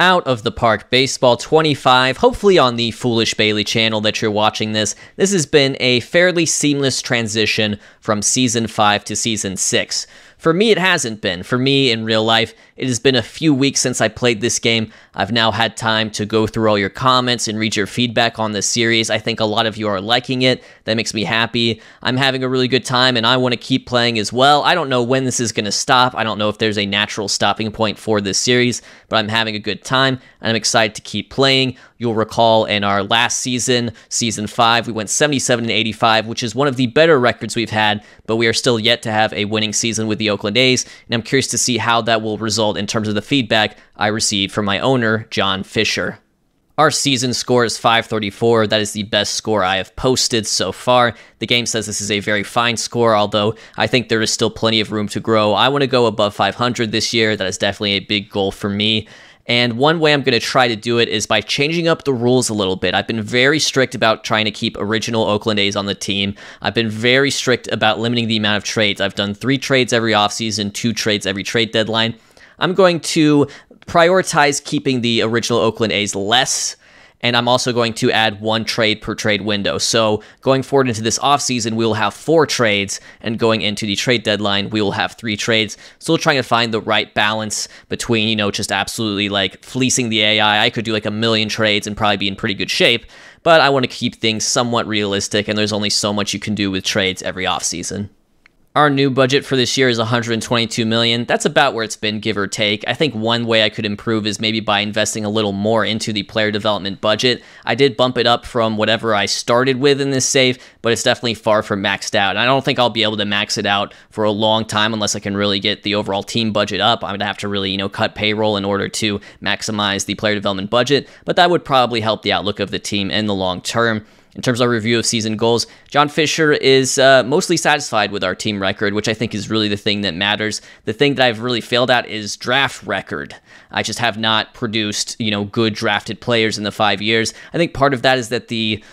Out of the Park Baseball 25, hopefully on the Foolish Bailey channel that you're watching this. This has been a fairly seamless transition from Season 5 to Season 6. For me, it hasn't been. For me, in real life, it has been a few weeks since I played this game. I've now had time to go through all your comments and read your feedback on this series. I think a lot of you are liking it. That makes me happy. I'm having a really good time, and I want to keep playing as well. I don't know when this is going to stop. I don't know if there's a natural stopping point for this series, but I'm having a good time, and I'm excited to keep playing. You'll recall in our last season, Season 5, we went 77-85, which is one of the better records we've had, but we are still yet to have a winning season with the Oakland A's, and I'm curious to see how that will result in terms of the feedback I received from my owner, John Fisher. Our season score is 534. That is the best score I have posted so far. The game says this is a very fine score, although I think there is still plenty of room to grow. I want to go above 500 this year. That is definitely a big goal for me. And one way I'm going to try to do it is by changing up the rules a little bit. I've been very strict about trying to keep original Oakland A's on the team. I've been very strict about limiting the amount of trades. I've done 3 trades every offseason, 2 trades every trade deadline. I'm going to prioritize keeping the original Oakland A's less, and I'm also going to add 1 trade per trade window. So going forward into this offseason, we will have 4 trades, and going into the trade deadline, we will have 3 trades. Still trying to find the right balance between, just absolutely like fleecing the AI. I could do like 1 million trades and probably be in pretty good shape, but I want to keep things somewhat realistic, and there's only so much you can do with trades every offseason. Our new budget for this year is $122 million. That's about where it's been, give or take. I think one way I could improve is maybe by investing a little more into the player development budget. I did bump it up from whatever I started with in this save, but it's definitely far from maxed out. And I don't think I'll be able to max it out for a long time unless I can really get the overall team budget up. I'm going to have to really, cut payroll in order to maximize the player development budget, but that would probably help the outlook of the team in the long term. In terms of our review of season goals, John Fisher is mostly satisfied with our team record, which I think is really the thing that matters. The thing that I've really failed at is draft record. I just have not produced, good drafted players in the 5 years. I think part of that is that the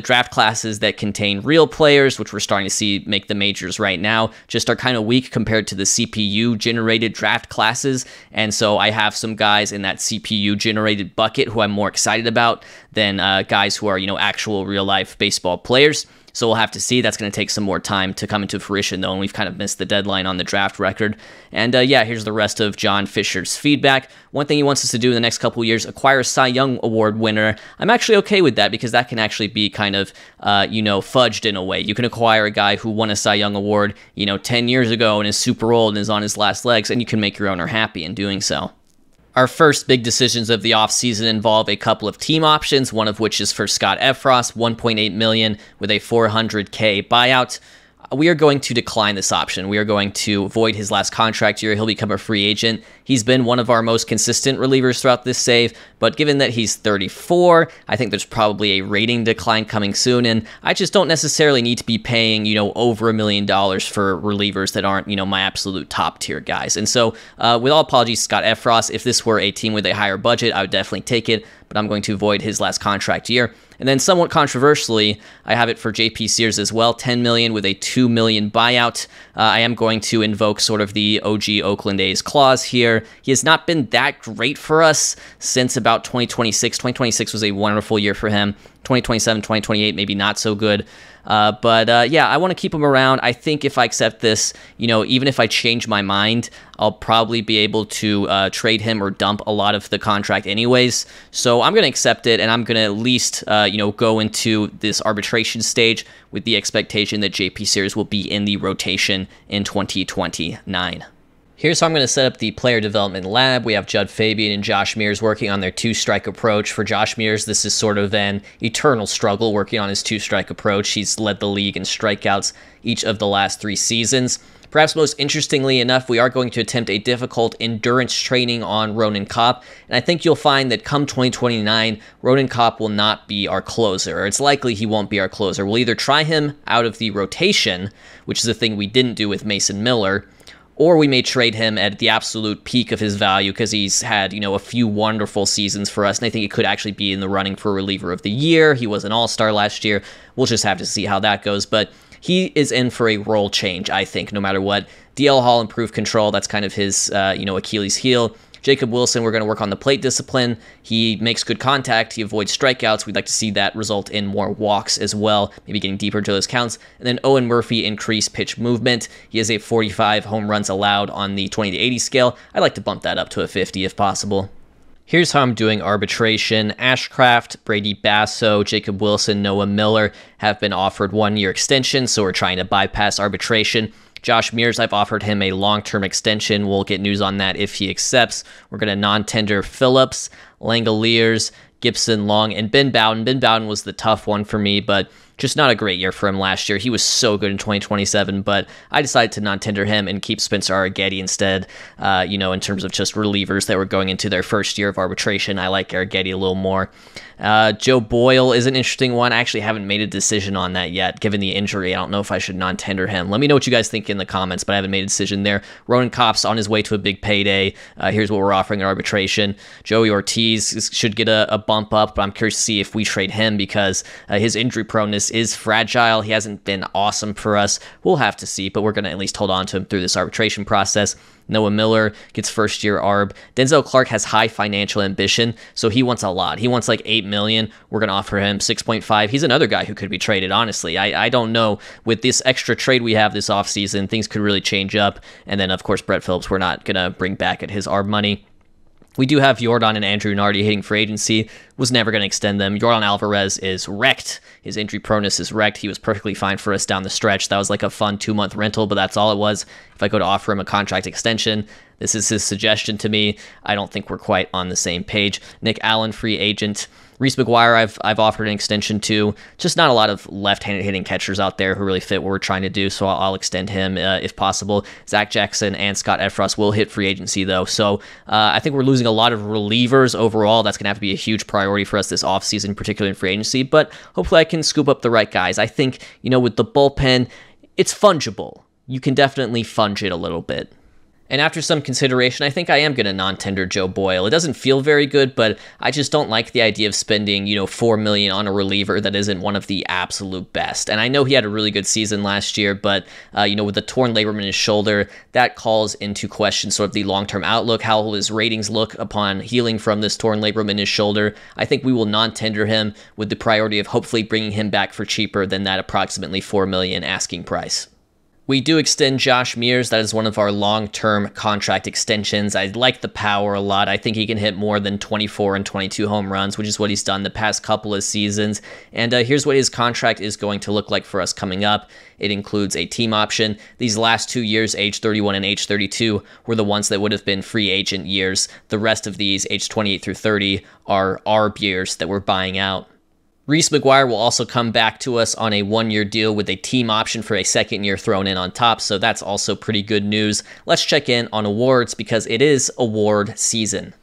draft classes that contain real players, which we're starting to see make the majors right now, just are kind of weak compared to the CPU-generated draft classes. And so I have some guys in that CPU-generated bucket who I'm more excited about than guys who are, actual real-life baseball players. So we'll have to see. That's going to take some more time to come into fruition, though, and we've kind of missed the deadline on the draft record. And here's the rest of John Fisher's feedback. One thing he wants us to do in the next couple of years, acquire a Cy Young Award winner. I'm actually okay with that because that can actually be kind of, fudged in a way. You can acquire a guy who won a Cy Young Award, 10 years ago and is super old and is on his last legs, and you can make your owner happy in doing so. Our first big decisions of the offseason involve a couple of team options, one of which is for Scott Effross, $1.8 million with a $400K buyout. We are going to decline this option. We are going to void his last contract year. He'll become a free agent. He's been one of our most consistent relievers throughout this save, but given that he's 34, I think there's probably a rating decline coming soon, and I just don't necessarily need to be paying, over $1 million for relievers that aren't, my absolute top tier guys. And so, with all apologies, Scott Effross, if this were a team with a higher budget, I would definitely take it, but I'm going to void his last contract year. And then somewhat controversially, I have it for JP Sears as well, $10 million with a $2 million buyout. I am going to invoke sort of the OG Oakland A's clause here. He has not been that great for us since about 2026. 2026 was a wonderful year for him. 2027, 2028, maybe not so good. But I want to keep him around. I think if I accept this, even if I change my mind, I'll probably be able to trade him or dump a lot of the contract anyways. So I'm going to accept it, and I'm going to at least, go into this arbitration stage with the expectation that JP Sears will be in the rotation in 2029. Here's how I'm going to set up the player development lab. We have Judd Fabian and Josh Mears working on their 2-strike approach. For Josh Mears, this is sort of an eternal struggle working on his 2-strike approach. He's led the league in strikeouts each of the last 3 seasons. Perhaps most interestingly enough, we are going to attempt a difficult endurance training on Ronan Kopp, and I think you'll find that come 2029, Ronan Kopp will not be our closer, or it's likely he won't be our closer. We'll either try him out of the rotation, which is a thing we didn't do with Mason Miller, or we may trade him at the absolute peak of his value because he's had, a few wonderful seasons for us, and I think he could actually be in the running for reliever of the year. He was an all-star last year. We'll just have to see how that goes, but he is in for a role change, I think, no matter what. DL Hall improved control. That's kind of his, Achilles heel. Jacob Wilson, we're going to work on the plate discipline. He makes good contact. He avoids strikeouts. We'd like to see that result in more walks as well, maybe getting deeper into those counts. And then Owen Murphy, increased pitch movement. He has a 45 home runs allowed on the 20 to 80 scale. I'd like to bump that up to a 50 if possible. Here's how I'm doing arbitration. Ashcraft, Brady Basso, Jacob Wilson, Noah Miller have been offered 1-year extensions, so we're trying to bypass arbitration. Josh Mears, I've offered him a long-term extension. We'll get news on that if he accepts. We're going to non-tender Phillips, Langoliers, Gibson, Long, and Ben Bowden. Ben Bowden was the tough one for me, but just not a great year for him last year. He was so good in 2027, but I decided to non-tender him and keep Spencer Arrighetti instead. In terms of just relievers that were going into their first year of arbitration, I like Arrighetti a little more. Joe Boyle is an interesting one. I actually haven't made a decision on that yet. Given the injury, I don't know if I should non-tender him. Let me know what you guys think in the comments, but I haven't made a decision there. Ronan Kopp's on his way to a big payday. Here's what we're offering in arbitration. Joey Ortiz should get a bump up, but I'm curious to see if we trade him because his injury proneness is fragile. He hasn't been awesome for us. We'll have to see, but we're going to at least hold on to him through this arbitration process. Noah Miller gets first-year ARB. Denzel Clark has high financial ambition, so he wants a lot. He wants like $8 million. We're going to offer him 6.5. He's another guy who could be traded, honestly. I don't know. With this extra trade we have this offseason, things could really change up. And then, of course, Brett Phillips, we're not going to bring back at his ARB money. We do have Yordan and Andrew Nardi hitting free agency. Was never going to extend them. Yordan Alvarez is wrecked. His injury proneness is wrecked. He was perfectly fine for us down the stretch. That was like a fun 2-month rental, but that's all it was. If I go to offer him a contract extension, this is his suggestion to me. I don't think we're quite on the same page. Nick Allen, free agent. Reese McGuire, I've offered an extension to. Just not a lot of left-handed hitting catchers out there who really fit what we're trying to do, so I'll extend him if possible. Zach Jackson and Scott Efros will hit free agency, though. So I think we're losing a lot of relievers overall. That's going to have to be a huge priority for us this offseason, particularly in free agency. But hopefully I can scoop up the right guys. I think, with the bullpen, it's fungible. You can definitely funge it a little bit. And after some consideration, I think I am going to non-tender Joe Boyle. It doesn't feel very good, but I just don't like the idea of spending, $4 million on a reliever that isn't one of the absolute best. And I know he had a really good season last year, but, with the torn labrum in his shoulder, that calls into question sort of the long-term outlook. How will his ratings look upon healing from this torn labrum in his shoulder? I think we will non-tender him with the priority of hopefully bringing him back for cheaper than that approximately $4 million asking price. We do extend Josh Mears. That is one of our long-term contract extensions. I like the power a lot. I think he can hit more than 24 and 22 home runs, which is what he's done the past couple of seasons. And here's what his contract is going to look like for us coming up. It includes a team option. These last 2 years, age 31 and age 32, were the ones that would have been free agent years. The rest of these, age 28 through 30, are ARB years that we're buying out. Reese McGuire will also come back to us on a 1-year deal with a team option for a second year thrown in on top, so that's also pretty good news. Let's check in on awards because it is award season.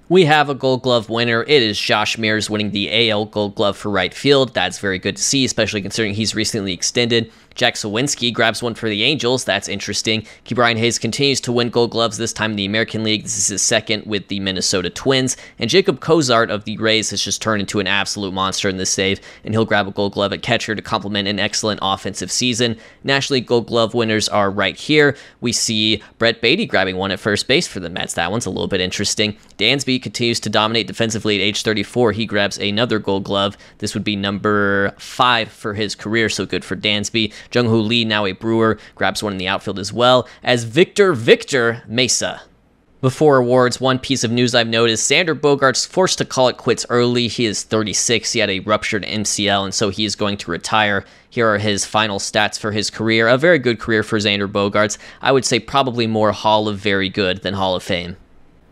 We have a Gold Glove winner. It is Josh Mears winning the AL Gold Glove for right field. That's very good to see, especially considering he's recently extended. Jack Sawinski grabs one for the Angels. That's interesting. Ke'Bryan Hayes continues to win Gold Gloves, this time in the American League. This is his second with the Minnesota Twins. And Jacob Cozart of the Rays has just turned into an absolute monster in this save, and he'll grab a Gold Glove at catcher to complement an excellent offensive season. National League Gold Glove winners are right here. We see Brett Beatty grabbing one at first base for the Mets. That one's a little bit interesting. Dansby continues to dominate defensively at age 34. He grabs another Gold Glove. This would be number 5 for his career, so good for Dansby. Jung-Hoo Lee, now a Brewer, grabs one in the outfield as well as Victor Mesa. Before awards, one piece of news I've noticed, Xander Bogaerts forced to call it quits early. He is 36. He had a ruptured MCL, and so he is going to retire. Here are his final stats for his career. A very good career for Xander Bogaerts. I would say probably more Hall of Very Good than Hall of Fame.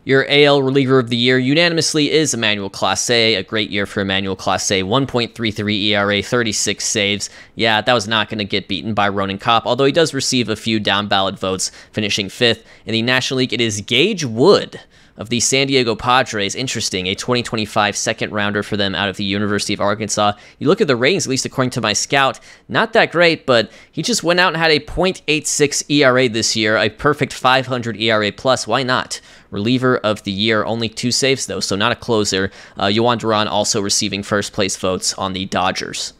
Your AL reliever of the year unanimously is Emmanuel Clase. A great year for Emmanuel Clase. 1.33 ERA, 36 saves. Yeah, that was not going to get beaten by Ronan Kopp, although he does receive a few down ballot votes, finishing 5th. In the National League, it is Gage Wood of the San Diego Padres. Interesting, a 2025 second rounder for them out of the University of Arkansas. You look at the ratings, at least according to my scout, not that great, but he just went out and had a .86 ERA this year, a perfect 500 ERA plus. Why not? Reliever of the year, only 2 saves though, so not a closer. Yohan Duran also receiving first place votes on the Dodgers.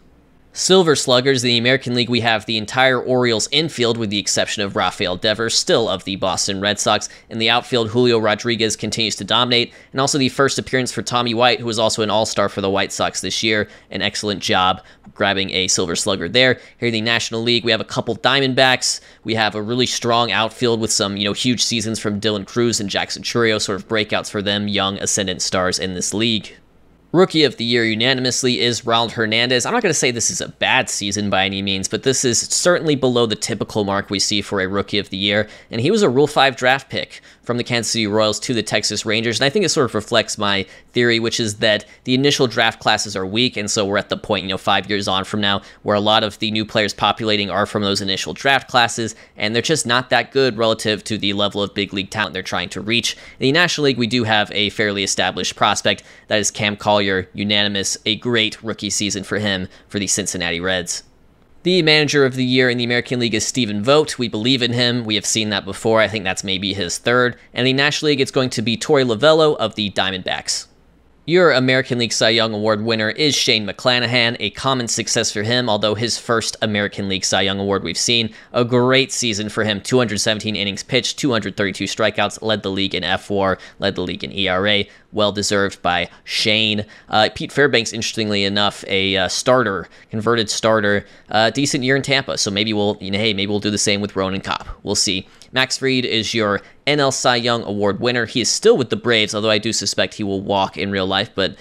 Silver Sluggers, in the American League, we have the entire Orioles infield with the exception of Rafael Devers, still of the Boston Red Sox. In the outfield, Julio Rodriguez continues to dominate, and also the first appearance for Tommy White, who was also an all-star for the White Sox this year. An excellent job grabbing a Silver Slugger there. Here in the National League, we have a couple Diamondbacks. We have a really strong outfield with some, huge seasons from Dylan Cruz and Jackson Chourio, sort of breakouts for them, young ascendant stars in this league. Rookie of the Year unanimously is Ronald Hernandez. I'm not going to say this is a bad season by any means, but this is certainly below the typical mark we see for a Rookie of the Year, and he was a Rule 5 draft pick from the Kansas City Royals to the Texas Rangers, and I think it sort of reflects my theory, which is that the initial draft classes are weak, and so we're at the point, 5 years on from now, where a lot of the new players populating are from those initial draft classes, and they're just not that good relative to the level of big league talent they're trying to reach. In the National League, we do have a fairly established prospect, that is Cam Collier, unanimous, a great rookie season for him for the Cincinnati Reds. The Manager of the Year in the American League is Stephen Vogt. We believe in him. We have seen that before. I think that's maybe his third. And the National League, it's going to be Torey Lovullo of the Diamondbacks. Your American League Cy Young Award winner is Shane McClanahan, a common success for him, although his first American League Cy Young Award we've seen. A great season for him, 217 innings pitched, 232 strikeouts, led the league in FWAR, led the league in ERA, well-deserved by Shane. Pete Fairbanks, interestingly enough, a starter, converted starter, decent year in Tampa, so maybe we'll do the same with Ronan Kopp. We'll see. Max Fried is your NL Cy Young Award winner. He is still with the Braves, although I do suspect he will walk in real life, but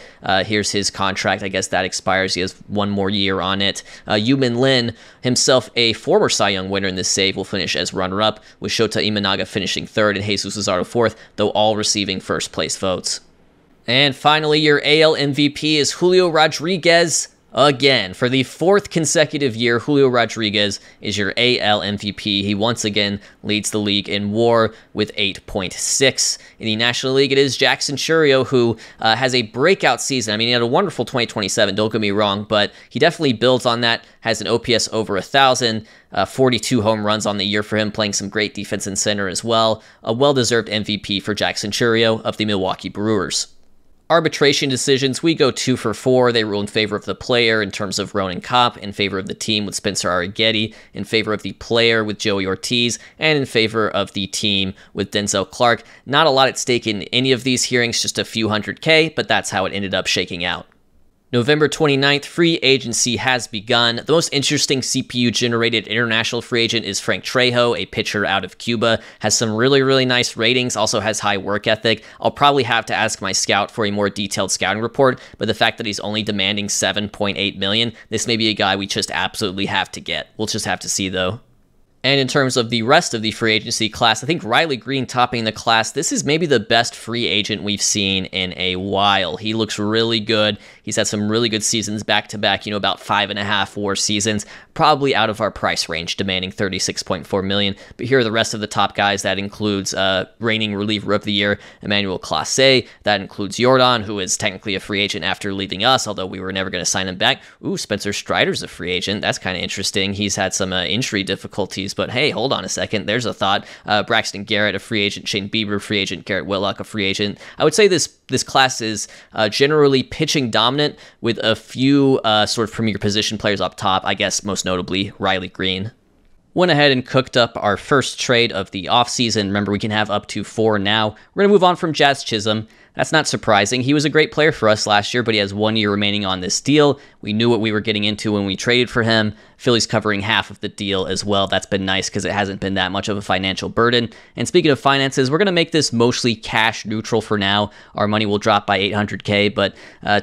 here's his contract. I guess that expires. He has one more year on it. Yu-Min Lin, himself a former Cy Young winner in this save, will finish as runner-up, with Shota Imanaga finishing third and Jesus Luzardo fourth, though all receiving first-place votes. And finally, your AL MVP is Julio Rodriguez. Again, for the fourth consecutive year, Julio Rodriguez is your AL MVP. He once again leads the league in WAR with 8.6. In the National League, it is Jackson Chourio, who has a breakout season. I mean, he had a wonderful 2027, don't get me wrong, but he definitely builds on that, has an OPS over 1,000, 42 home runs on the year for him, playing some great defense in center as well. A well-deserved MVP for Jackson Chourio of the Milwaukee Brewers. Arbitration decisions, we go 2 for 4. They rule in favor of the player in terms of Ronan Kopp, in favor of the team with Spencer Arrighetti, in favor of the player with Joey Ortiz, and in favor of the team with Denzel Clark. Not a lot at stake in any of these hearings, just a few $100K, but that's how it ended up shaking out. November 29th, free agency has begun. The most interesting CPU-generated international free agent is Frank Trejo, a pitcher out of Cuba. Has some really, really nice ratings, also has high work ethic. I'll probably have to ask my scout for a more detailed scouting report, but the fact that he's only demanding $7.8 million, this may be a guy we just absolutely have to get. We'll just have to see, though. And in terms of the rest of the free agency class, I think Riley Green topping the class. This is maybe the best free agent we've seen in a while. He looks really good. He's had some really good seasons back-to-back, about 5.5 WAR seasons, probably out of our price range, demanding $36.4 million. But here are the rest of the top guys. That includes reigning reliever of the year, Emmanuel Clase. That includes Jordan, who is technically a free agent after leaving us, although we were never going to sign him back. Ooh, Spencer Strider's a free agent. That's kind of interesting. He's had some injury difficulties, but hey, hold on a second. There's a thought. Braxton Garrett, a free agent. Shane Bieber, free agent. Garrett Whitlock, a free agent. I would say this class is generally pitching dominant with a few sort of premier position players up top, I guess most notably Riley Green. Went ahead and cooked up our first trade of the offseason. Remember, we can have up to 4 now. We're going to move on from Jazz Chisholm. That's not surprising. He was a great player for us last year, but he has 1 year remaining on this deal. We knew what we were getting into when we traded for him. Philly's covering half of the deal as well. That's been nice because it hasn't been that much of a financial burden. And speaking of finances, we're going to make this mostly cash neutral for now. Our money will drop by $800K, but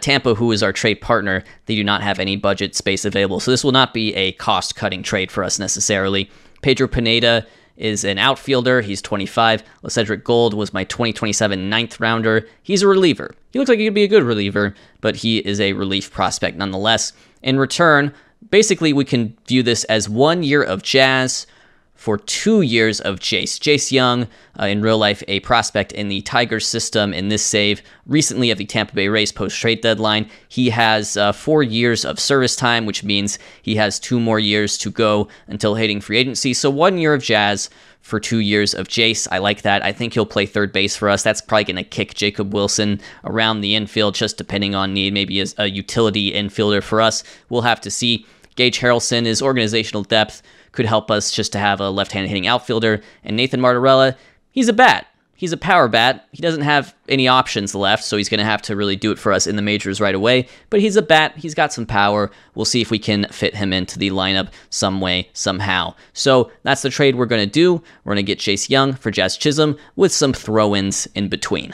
Tampa, who is our trade partner, they do not have any budget space available. So this will not be a cost-cutting trade for us necessarily. Pedro Pineda is an outfielder. He's 25. LeCedric Gold was my 2027 ninth rounder. He's a reliever. He looks like he could be a good reliever, but he is a relief prospect nonetheless. In return, basically we can view this as 1 year of Jazz for 2 years of Jace. Jace Young, in real life, a prospect in the Tigers system in this save, recently of the Tampa Bay Rays post-trade deadline. He has 4 years of service time, which means he has 2 more years to go until hitting free agency. So 1 year of Jazz for 2 years of Jace. I like that. I think he'll play third base for us. That's probably going to kick Jacob Wilson around the infield, just depending on need. Maybe as a utility infielder for us. We'll have to see. Gage Harrelson is organizational depth, could help us just to have a left-handed hitting outfielder. And Nathan Martorella, he's a bat. He's a power bat. He doesn't have any options left, so he's going to have to really do it for us in the majors right away. But he's a bat. He's got some power. We'll see if we can fit him into the lineup some way, somehow. So that's the trade we're going to do. We're going to get Chase Young for Jazz Chisholm with some throw-ins in between.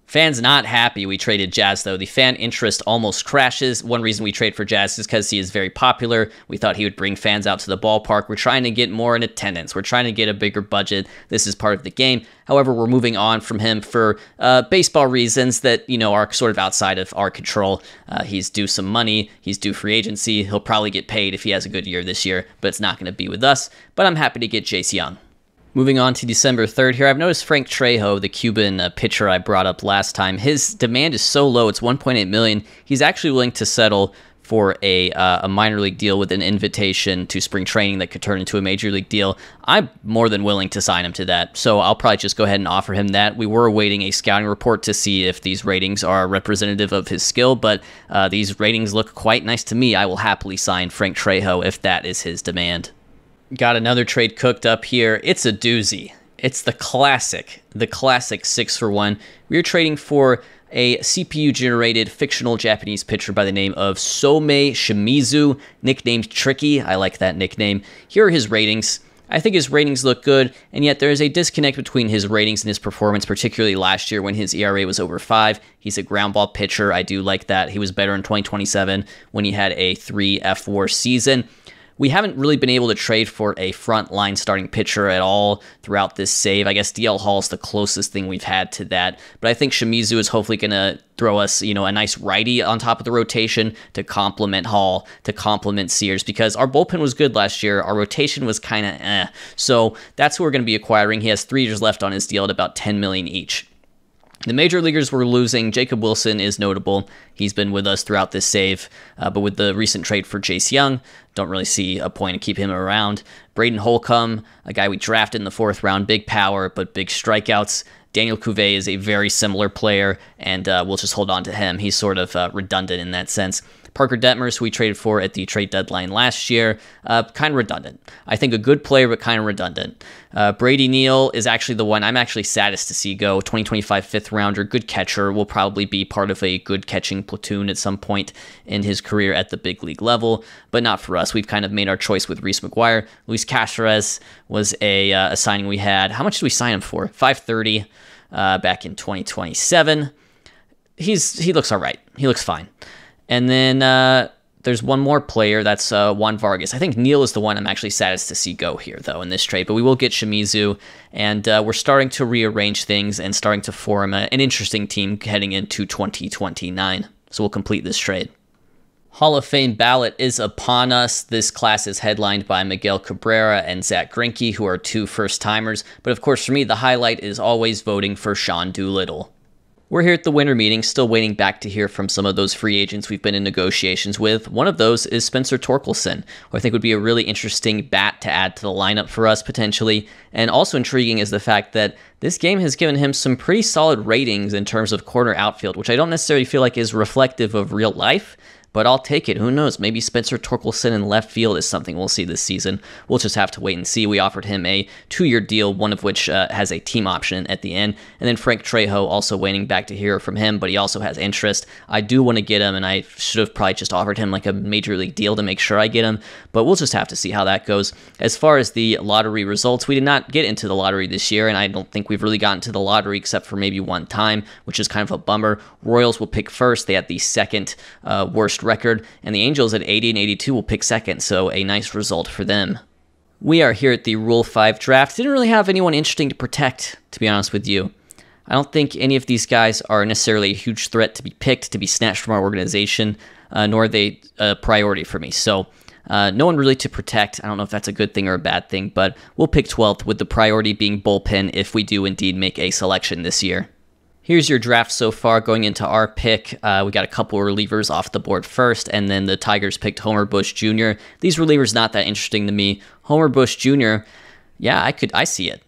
Fans not happy we traded Jazz, though. The fan interest almost crashes. One reason we trade for Jazz is because he is very popular. We thought he would bring fans out to the ballpark. We're trying to get more in attendance. We're trying to get a bigger budget. This is part of the game. However, we're moving on from him for baseball reasons that, are sort of outside of our control. He's due some money. He's due free agency. He'll probably get paid if he has a good year this year, but it's not going to be with us. But I'm happy to get Chase Young. Moving on to December 3rd here, I've noticed Frank Trejo, the Cuban pitcher I brought up last time, his demand is so low, it's $1.8 million. He's actually willing to settle for a minor league deal with an invitation to spring training that could turn into a major league deal. I'm more than willing to sign him to that, so I'll probably just go ahead and offer him that. We were awaiting a scouting report to see if these ratings are representative of his skill, but these ratings look quite nice to me. I will happily sign Frank Trejo if that is his demand. Got another trade cooked up here. It's a doozy. It's the classic 6-for-1. We are trading for a CPU-generated fictional Japanese pitcher by the name of Somei Shimizu, nicknamed Tricky. I like that nickname. Here are his ratings. I think his ratings look good, and yet there is a disconnect between his ratings and his performance, particularly last year when his ERA was over 5. He's a ground ball pitcher. I do like that. He was better in 2027 when he had a 3 F4 season. We haven't really been able to trade for a front-line starting pitcher at all throughout this save. I guess DL Hall is the closest thing we've had to that. But I think Shimizu is hopefully going to throw us, a nice righty on top of the rotation to complement Hall, to complement Sears, because our bullpen was good last year. Our rotation was kind of eh. So that's who we're going to be acquiring. He has 3 years left on his deal at about $10 million each. The major leaguers we're losing, Jacob Wilson is notable. He's been with us throughout this save, but with the recent trade for Chase Young, don't really see a point to keep him around. Braden Holcomb, a guy we drafted in the 4th round, big power, but big strikeouts. Daniel Cuvée is a very similar player, and we'll just hold on to him. He's sort of redundant in that sense. Parker Detmers, who we traded for at the trade deadline last year, kind of redundant. I think a good player, but kind of redundant. Brady Neal is actually the one I'm actually saddest to see go. 2025 5th rounder, good catcher, will probably be part of a good catching platoon at some point in his career at the big league level, but not for us. We've kind of made our choice with Reese McGuire. Luis Caceres was a signing we had. How much did we sign him for? $530 back in 2027. He looks all right. He looks fine. And then there's one more player, that's Juan Vargas. I think Neal is the one I'm actually saddest to see go here, though, in this trade. But we will get Shimizu, and we're starting to rearrange things and starting to form an interesting team heading into 2029. So we'll complete this trade. Hall of Fame ballot is upon us. This class is headlined by Miguel Cabrera and Zach Greinke, who are 2 first-timers. But of course, for me, the highlight is always voting for Sean Doolittle. We're here at the winter meeting, still waiting back to hear from some of those free agents we've been in negotiations with. One of those is Spencer Torkelson, who I think would be a really interesting bat to add to the lineup for us potentially. And also intriguing is the fact that this game has given him some pretty solid ratings in terms of corner outfield, which I don't necessarily feel like is reflective of real life. But I'll take it. Who knows? Maybe Spencer Torkelson in left field is something we'll see this season. We'll just have to wait and see. We offered him a 2-year deal, one of which has a team option at the end. And then Frank Trejo, also waiting back to hear from him, but he also has interest. I do want to get him, and I should have probably just offered him like a major league deal to make sure I get him. But we'll just have to see how that goes. As far as the lottery results, we did not get into the lottery this year, and I don't think we've really gotten to the lottery except for maybe one time, which is kind of a bummer. Royals will pick first. They had the second worst record, and the Angels at 80 and 82 will pick second, so a nice result for them. We are here at the Rule 5 draft. Didn't really have anyone interesting to protect, to be honest with you. I don't think any of these guys are necessarily a huge threat to be picked, to be snatched from our organization, nor are they a priority for me. So no one really to protect. I don't know if that's a good thing or a bad thing, but we'll pick 12th with the priority being bullpen if we do indeed make a selection this year. Here's your draft so far going into our pick. We got a couple of relievers off the board first, and then the Tigers picked Homer Bush Jr. These relievers not that interesting to me. Homer Bush Jr., yeah, I see it.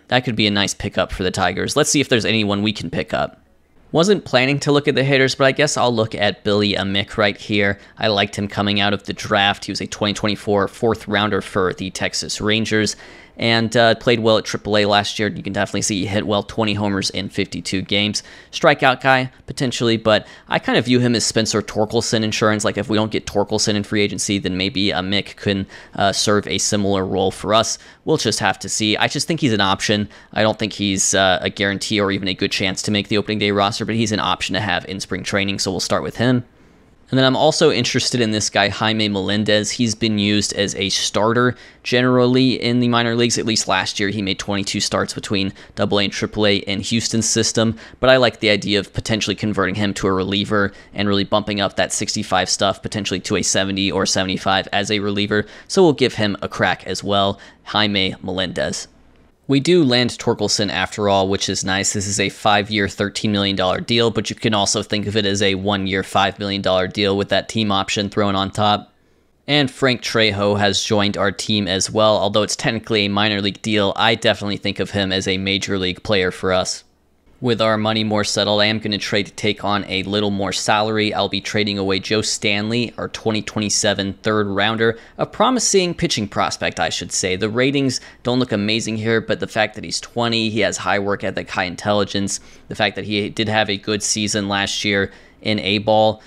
That could be a nice pickup for the Tigers. Let's see if there's anyone we can pick up. Wasn't planning to look at the hitters, but I guess I'll look at Billy Amick right here. I liked him coming out of the draft. He was a 2024 fourth rounder for the Texas Rangers and played well at AAA last year. You can definitely see he hit well, 20 homers in 52 games. Strikeout guy, potentially, but I kind of view him as Spencer Torkelson insurance. Like if we don't get Torkelson in free agency, then maybe Amick can serve a similar role for us. We'll just have to see. I just think he's an option. I don't think he's a guarantee or even a good chance to make the opening day roster, but he's an option to have in spring training, so we'll start with him. And then I'm also interested in this guy, Jaime Melendez. He's been used as a starter generally in the minor leagues. At least last year, he made 22 starts between AA and AAA in Houston's system. But I like the idea of potentially converting him to a reliever and really bumping up that 65 stuff, potentially to a 70 or 75 as a reliever. So we'll give him a crack as well, Jaime Melendez. We do land Torkelson after all, which is nice. This is a 5-year, $13 million deal, but you can also think of it as a 1-year, $5 million deal with that team option thrown on top. And Frank Trejo has joined our team as well. Although it's technically a minor league deal, I definitely think of him as a major league player for us. With our money more settled, I am going to trade to take on a little more salary. I'll be trading away Joe Stanley, our 2027 third rounder, a promising pitching prospect, I should say. The ratings don't look amazing here, but the fact that he's 20, he has high work ethic, high intelligence, the fact that he did have a good season last year in A-ball,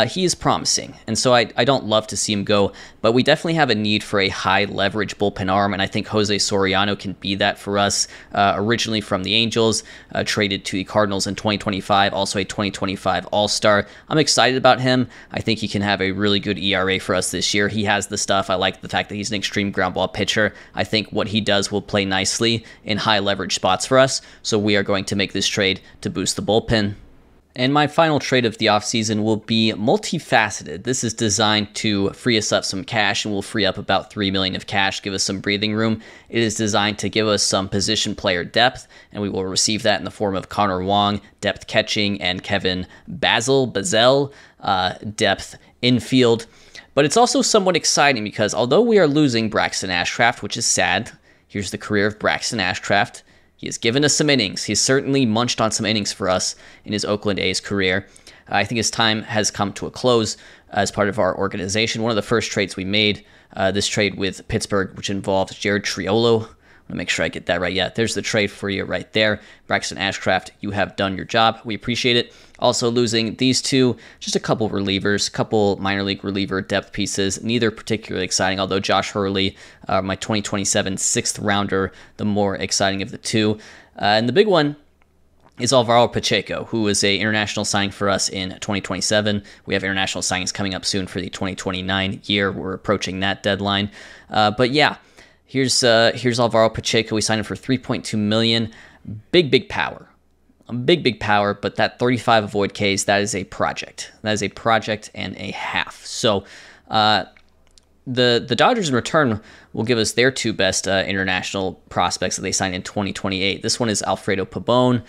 he is promising. And so I don't love to see him go, but we definitely have a need for a high leverage bullpen arm, and I think Jose Soriano can be that for us. Originally from the Angels, traded to the Cardinals in 2025, also a 2025 All-Star. I'm excited about him. I think he can have a really good ERA for us this year. He has the stuff. I like the fact that he's an extreme ground ball pitcher. I think what he does will play nicely in high leverage spots for us, so we are going to make this trade to boost the bullpen. And my final trade of the offseason will be multifaceted. This is designed to free us up some cash, and will free up about $3 million of cash, give us some breathing room. It is designed to give us some position player depth, and we will receive that in the form of Connor Wong, depth catching, and Kevin Bazel, depth infield. But it's also somewhat exciting because although we are losing Braxton Ashcraft, which is sad, here's the career of Braxton Ashcraft. He has given us some innings. He's certainly munched on some innings for us in his Oakland A's career. I think his time has come to a close as part of our organization. One of the first trades we made, this trade with Pittsburgh, which involved Jared Triolo. I want to make sure I get that right. Yeah, there's the trade for you right there. Braxton Ashcraft, you have done your job. We appreciate it. Also losing these two, just a couple relievers, couple minor league reliever depth pieces, neither particularly exciting, although Josh Hurley, my 2027 sixth rounder, the more exciting of the two. And the big one is Alvaro Pacheco, who is an international signing for us in 2027. We have international signings coming up soon for the 2029 year. We're approaching that deadline. But yeah, here's Alvaro Pacheco. We signed him for $3.2 million. Big power. Big power, but that 35 avoid Ks, that is a project. That is a project and a half. So the Dodgers in return will give us their two best international prospects that they signed in 2028. This one is Alfredo Pabon.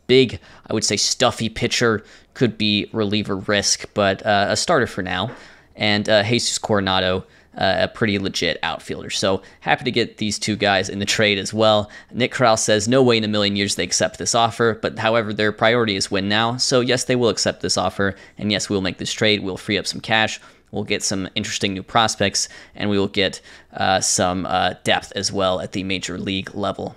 Big, I would say stuffy pitcher, could be reliever risk, but a starter for now. And Jesus Coronado, a pretty legit outfielder. So happy to get these two guys in the trade as well. Nick Corral says no way in a million years they accept this offer, but however, their priority is win now. So yes, they will accept this offer, and yes, we'll make this trade. We'll free up some cash. We'll get some interesting new prospects, and we will get some depth as well at the major league level.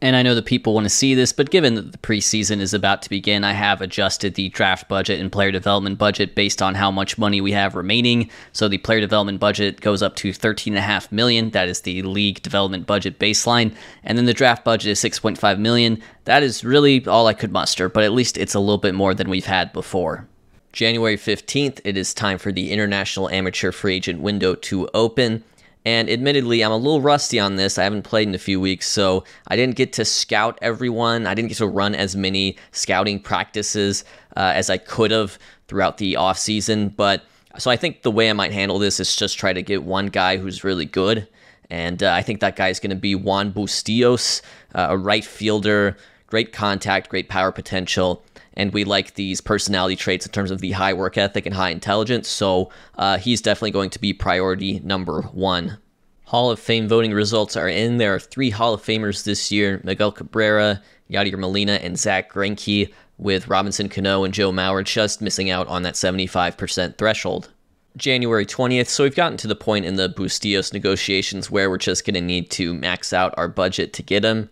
And I know that people want to see this, but given that the preseason is about to begin, I have adjusted the draft budget and player development budget based on how much money we have remaining. So the player development budget goes up to $13.5 million. That is the league development budget baseline. And then the draft budget is $6.5 million. That is really all I could muster, but at least it's a little bit more than we've had before. January 15th, it is time for the International Amateur Free Agent window to open. And admittedly, I'm a little rusty on this. I haven't played in a few weeks, so I didn't get to scout everyone. I didn't get to run as many scouting practices as I could have throughout the offseason. But so I think the way I might handle this is just try to get one guy who's really good. And I think that guy is going to be Juan Bustillos, a right fielder, great contact, great power potential. And we like these personality traits in terms of the high work ethic and high intelligence, so he's definitely going to be priority number one. Hall of Fame voting results are in. There are 3 Hall of Famers this year: Miguel Cabrera, Yadier Molina, and Zach Greinke. with Robinson Cano and Joe Mauer just missing out on that 75% threshold. January 20th, so we've gotten to the point in the Bustillos negotiations where we're just going to need to max out our budget to get him.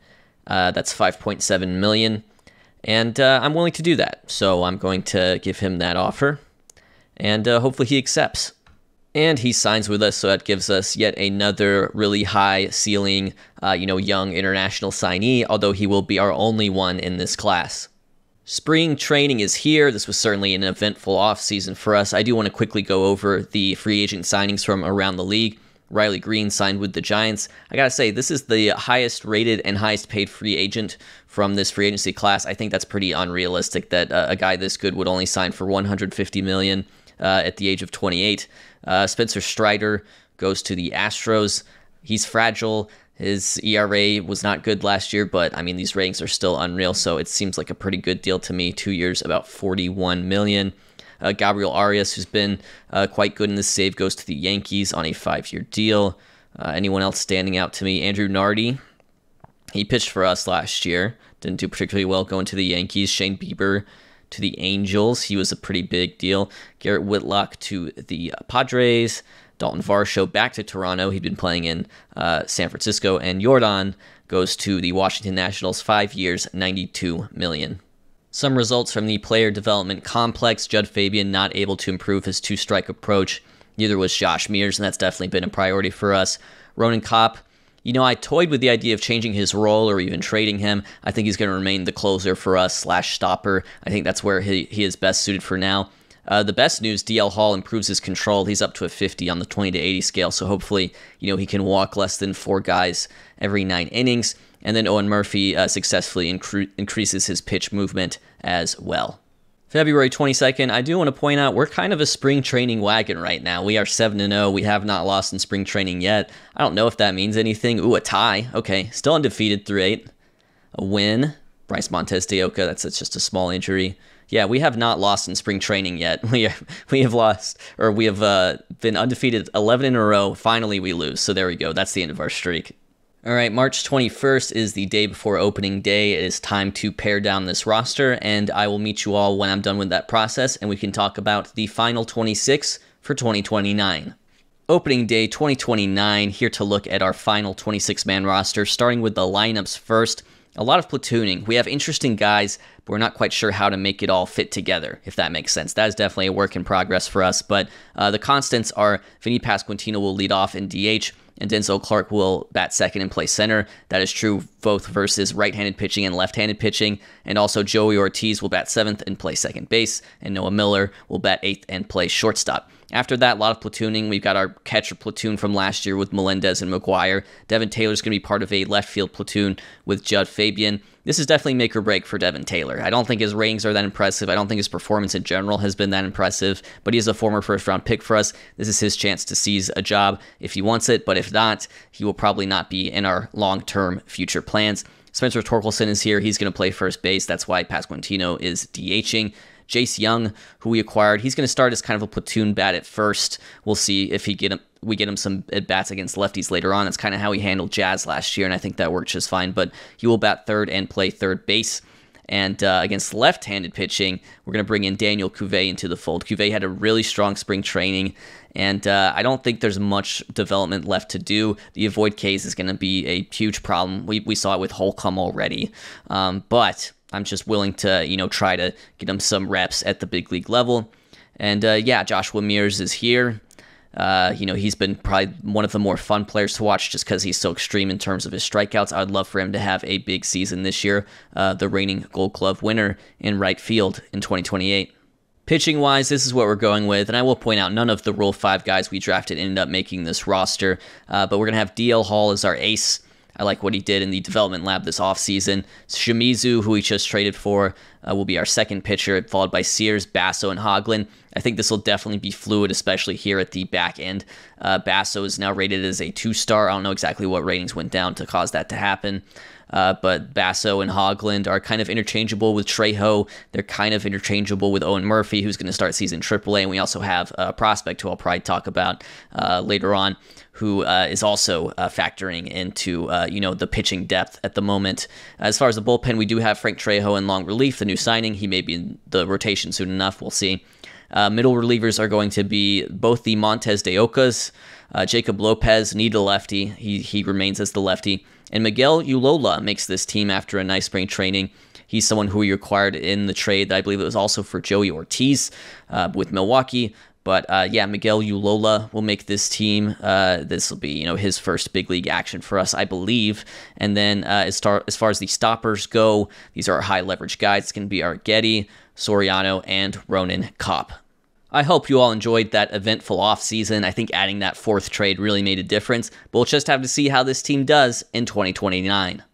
That's $5.7 million, and I'm willing to do that, so I'm going to give him that offer, and hopefully he accepts. And he signs with us, so that gives us yet another really high ceiling, young international signee, although he will be our only one in this class. Spring training is here. This was certainly an eventful offseason for us. I do want to quickly go over the free agent signings from around the league. Riley Green signed with the Giants. I gotta say, this is the highest rated and highest paid free agent from this free agency class. I think that's pretty unrealistic that a guy this good would only sign for $150 million at the age of 28. Spencer Strider goes to the Astros. He's fragile. His ERA was not good last year, but I mean, these ratings are still unreal, so it seems like a pretty good deal to me. 2 years, about $41 million. Gabriel Arias, who's been quite good in this save, goes to the Yankees on a 5-year deal. Anyone else standing out to me? Andrew Nardi. He pitched for us last year. Didn't do particularly well going to the Yankees. Shane Bieber to the Angels. He was a pretty big deal. Garrett Whitlock to the Padres. Dalton Varsho back to Toronto. He'd been playing in San Francisco. And Jordan goes to the Washington Nationals, 5 years, $92 million. Some results from the player development complex. Judd Fabian not able to improve his two-strike approach. Neither was Josh Mears, and that's definitely been a priority for us. Ronan Kopp, I toyed with the idea of changing his role or even trading him. I think he's going to remain the closer for us / stopper. I think that's where he is best suited for now. The best news, DL Hall improves his control. He's up to a 50 on the 20 to 80 scale, so hopefully, he can walk less than 4 guys every 9 innings. And then Owen Murphy successfully increases his pitch movement as well. February 22nd, I do want to point out we're kind of a spring training wagon right now. We are 7-0. We have not lost in spring training yet. I don't know if that means anything. Ooh, a tie. Okay, still undefeated through 8. A win. Bryce Montes de Oca, that's just a small injury. Yeah, we have not lost in spring training yet. We have been undefeated 11 in a row. Finally, we lose. So there we go. That's the end of our streak. All right, March 21st is the day before opening day. It is time to pare down this roster, and I will meet you all when I'm done with that process, and we can talk about the final 26 for 2029. Opening day 2029, here to look at our final 26-man roster, starting with the lineups first. A lot of platooning. We have interesting guys, but we're not quite sure how to make it all fit together, if that makes sense. That is definitely a work in progress for us, but the constants are Vinny Pasquantino will lead off in DH, and Denzel Clark will bat second and play center. That is true both versus right-handed pitching and left-handed pitching, and also Joey Ortiz will bat seventh and play second base, and Noah Miller will bat eighth and play shortstop. After that, a lot of platooning. We've got our catcher platoon from last year with Melendez and McGuire. Devin Taylor's going to be part of a left field platoon with Judd Fabian. This is definitely make or break for Devin Taylor. I don't think his ratings are that impressive. I don't think his performance in general has been that impressive, but he is a former first-round pick for us. This is his chance to seize a job if he wants it, but if not, he will probably not be in our long-term future plans. Spencer Torkelson is here. He's going to play first base. That's why Pasquantino is DHing. Jace Young, who we acquired, he's going to start as kind of a platoon bat at first. We'll see if we get him some at-bats against lefties later on. It's kind of how he handled Jazz last year, and I think that worked just fine. But he will bat third and play third base. And against left-handed pitching, we're going to bring in Daniel Cuvée into the fold. Cuvée had a really strong spring training, and I don't think there's much development left to do. The avoid case is going to be a huge problem. We saw it with Holcomb already. But I'm just willing to, try to get him some reps at the big league level. And Joshua Mears is here. He's been probably one of the more fun players to watch just because he's so extreme in terms of his strikeouts. I would love for him to have a big season this year. The reigning Gold Glove winner in right field in 2028. Pitching-wise, this is what we're going with, and I will point out none of the Rule 5 guys we drafted ended up making this roster, but we're going to have DL Hall as our ace. I like what he did in the development lab this offseason. Shimizu, who we just traded for, will be our second pitcher, followed by Sears, Basso, and Hoglund. I think this will definitely be fluid, especially here at the back end. Basso is now rated as a 2-star. I don't know exactly what ratings went down to cause that to happen. but Basso and Hogland are kind of interchangeable with Trejo. They're kind of interchangeable with Owen Murphy, who's going to start season AAA, and we also have a prospect who I'll probably talk about later on, who is also factoring into, the pitching depth at the moment. As far as the bullpen, we do have Frank Trejo in long relief, the new signing. He may be in the rotation soon enough. We'll see. Middle relievers are going to be both the Montes de Ocas. Jacob Lopez, need a lefty. He remains as the lefty. And Miguel Ulola makes this team after a nice spring training. He's someone who we acquired in the trade that I believe it was also for Joey Ortiz with Milwaukee. But Miguel Ulola will make this team. This will be, his first big league action for us, I believe. And then as far as the stoppers go, these are our high leverage guys. It's going to be Arrighetti, Soriano, and Ronan Kopp. I hope you all enjoyed that eventful offseason. I think adding that fourth trade really made a difference, but we'll just have to see how this team does in 2029.